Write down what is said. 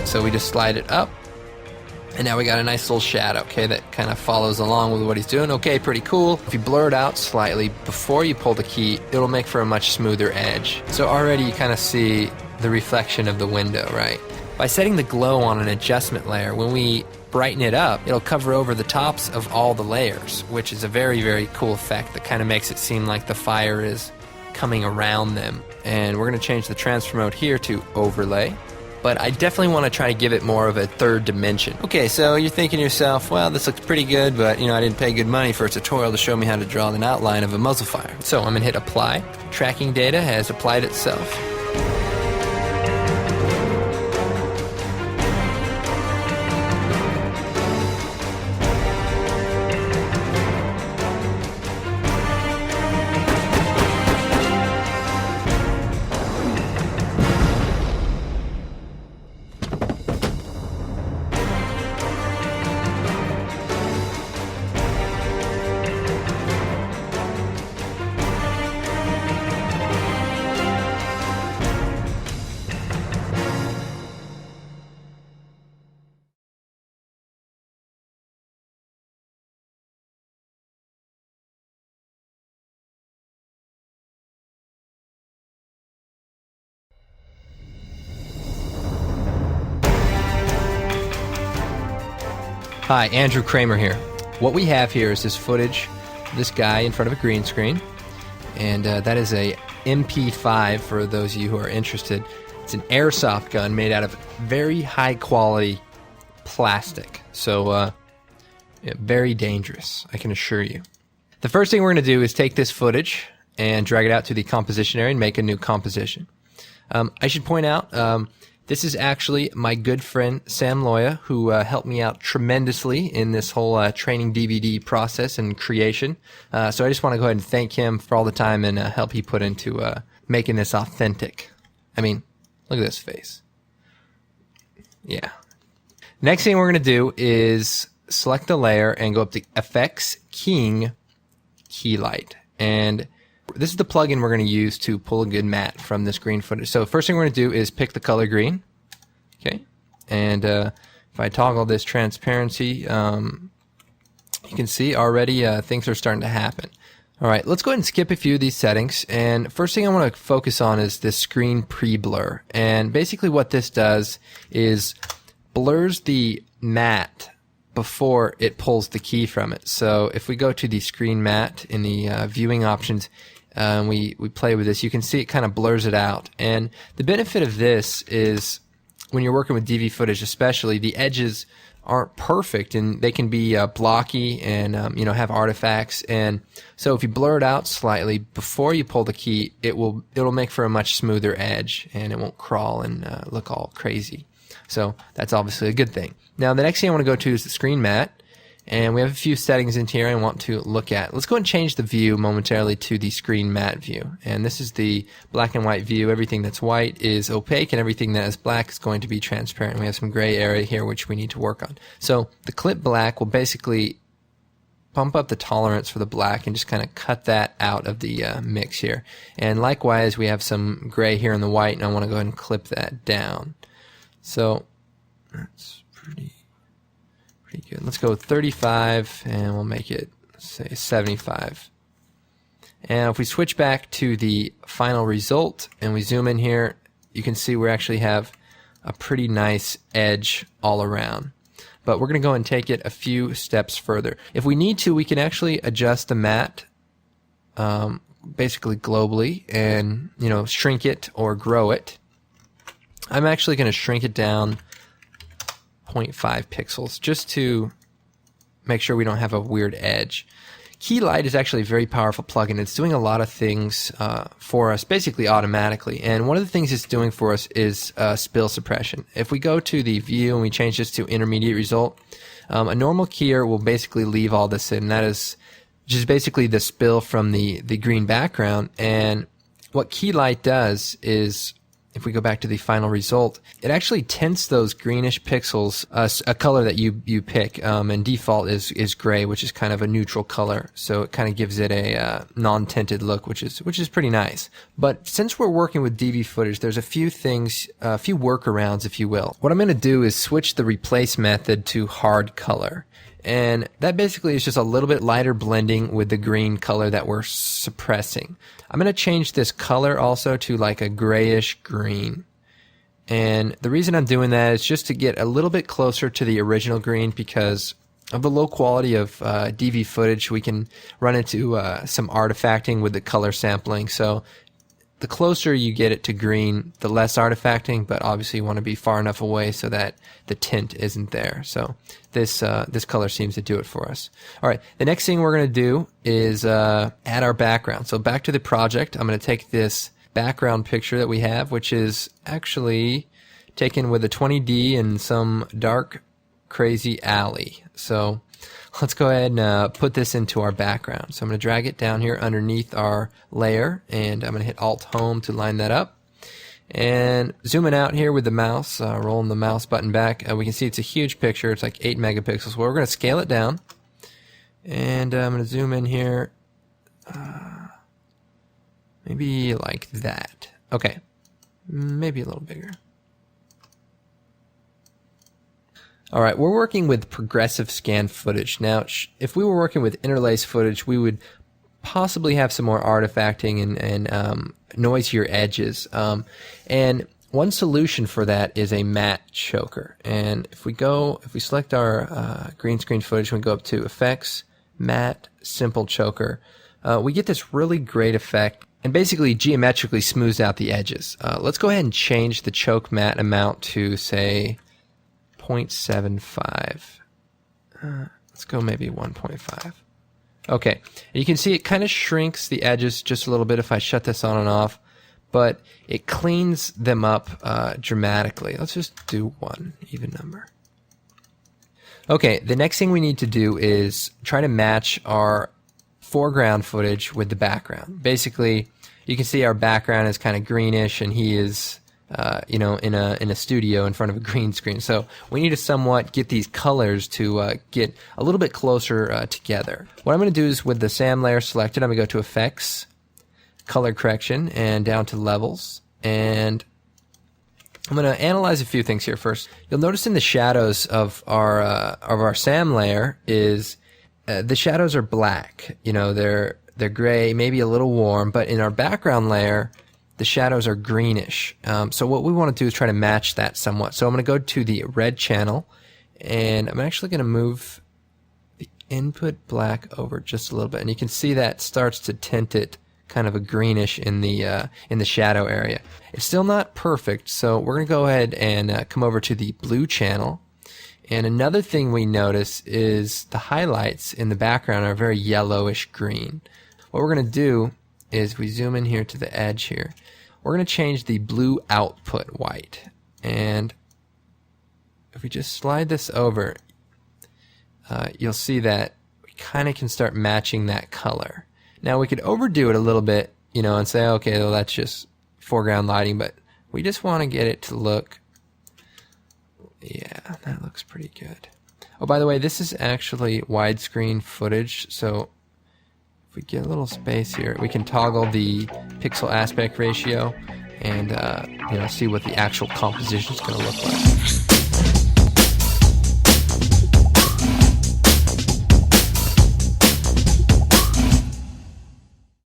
So we just slide it up, and now we got a nice little shadow, okay, that kind of follows along with what he's doing. Okay, pretty cool. If you blur it out slightly before you pull the key, it'll make for a much smoother edge. So already you kind of see the reflection of the window, right? By setting the glow on an adjustment layer, when we brighten it up, it'll cover over the tops of all the layers, which is a very, very cool effect that kind of makes it seem like the fire is coming around them. And we're going to change the transfer mode here to overlay. But I definitely want to try to give it more of a third dimension. Okay, so you're thinking to yourself, well, this looks pretty good, but I didn't pay good money for a tutorial to show me how to draw an outline of a muzzle fire. So I'm going to hit apply. Tracking data has applied itself. Hi, Andrew Kramer here. What we have here is this footage of this guy in front of a green screen, and that is a MP5 for those of you who are interested. It's an airsoft gun made out of very high quality plastic, so very dangerous, I can assure you. The first thing we're going to do is take this footage and drag it out to the composition area and make a new composition. I should point out, this is actually my good friend Sam Loya, who helped me out tremendously in this whole training DVD process and creation. So I just want to go ahead and thank him for all the time and help he put into making this authentic. I mean, look at this face. Yeah. Next thing we're going to do is select the layer and go up to Effects, Keying, Key Light. And this is the plugin we're going to use to pull a good matte from this green footage. So first thing we're going to do is pick the color green. Okay. And if I toggle this transparency, you can see already things are starting to happen. All right, let's go ahead and skip a few of these settings. And first thing I want to focus on is this screen pre-blur. And basically what this does is blurs the matte before it pulls the key from it. So if we go to the screen matte in the viewing options, we play with this, you can see it kind of blurs it out. And the benefit of this is when you're working with DV footage especially, the edges aren't perfect and they can be blocky and have artifacts. And so if you blur it out slightly before you pull the key, it'll make for a much smoother edge and it won't crawl and look all crazy. So that's obviously a good thing. Now the next thing I want to go to is the screen matte. And we have a few settings in here I want to look at. Let's go and change the view momentarily to the screen matte view. And this is the black and white view. Everything that's white is opaque and everything that is black is going to be transparent. We have some gray area here which we need to work on. So the clip black will basically bump up the tolerance for the black and just kind of cut that out of the mix here. And likewise we have some gray here in the white and I want to go ahead and clip that down. So that's pretty good. Let's go with 35 and we'll make it say 75. And if we switch back to the final result and we zoom in here, you can see we actually have a pretty nice edge all around. But we're going to go and take it a few steps further. If we need to, we can actually adjust the matte basically globally and, shrink it or grow it. I'm actually going to shrink it down 0.5 pixels just to make sure we don't have a weird edge. Keylight is actually a very powerful plugin. It's doing a lot of things for us basically automatically. And one of the things it's doing for us is spill suppression. If we go to the view and we change this to intermediate result, a normal keyer will basically leave all this in. That is just basically the spill from the green background. And what Keylight does is, if we go back to the final result, it actually tints those greenish pixels a color that you pick, and default is gray, which is kind of a neutral color. So it kind of gives it a non-tinted look, which is pretty nice. But since we're working with DV footage, there's a few things, a few workarounds, if you will. What I'm going to do is switch the replace method to hard color. And that basically is just a little bit lighter blending with the green color that we're suppressing. I'm going to change this color also to like a grayish green. And the reason I'm doing that is just to get a little bit closer to the original green, because of the low quality of DV footage, we can run into some artifacting with the color sampling. So the closer you get it to green, the less artifacting, but obviously you want to be far enough away so that the tint isn't there. So this color seems to do it for us. All right, the next thing we're going to do is add our background. So back to the project, I'm going to take this background picture that we have, which is actually taken with a 20D in some dark, crazy alley. So let's go ahead and put this into our background. So I'm going to drag it down here underneath our layer, and I'm going to hit Alt-Home to line that up. And zooming out here with the mouse, rolling the mouse button back, we can see it's a huge picture. It's like 8 megapixels. Well, we're going to scale it down. And I'm going to zoom in here. Maybe like that. Okay. Maybe a little bigger. All right, we're working with progressive scan footage. Now, if we were working with interlace footage, we would possibly have some more artifacting and noisier edges. And one solution for that is a matte choker. And if we select our green screen footage, we go up to Effects, Matte, Simple Choker, we get this really great effect and basically geometrically smooths out the edges. Let's go ahead and change the choke matte amount to, say, 0.75. Let's go maybe 1.5. Okay, and you can see it kind of shrinks the edges just a little bit if I shut this on and off, but it cleans them up dramatically. Let's just do 1 even number. Okay, the next thing we need to do is try to match our foreground footage with the background. Basically, you can see our background is kind of greenish, and he is in a studio in front of a green screen. So we need to somewhat get these colors to get a little bit closer together. What I'm going to do is, with the SAM layer selected, I'm going to go to Effects, Color Correction, and down to Levels. And I'm going to analyze a few things here first. You'll notice in the shadows of our SAM layer is the shadows are black. They're gray, maybe a little warm, but in our background layer, the shadows are greenish. So what we want to do is try to match that somewhat. So I'm going to go to the red channel, and I'm actually going to move the input black over just a little bit. And you can see that starts to tint it kind of a greenish in the shadow area. It's still not perfect, so we're going to go ahead and come over to the blue channel. And another thing we notice is the highlights in the background are very yellowish green. What we're going to do is, we zoom in here to the edge here, we're going to change the blue output white. And if we just slide this over, you'll see that we kind of can start matching that color. Now we could overdo it a little bit, and say, okay, well, that's just foreground lighting, but we just want to get it to look, yeah, that looks pretty good. Oh, by the way, this is actually widescreen footage, so if we get a little space here, we can toggle the pixel aspect ratio and see what the actual composition is going to look like.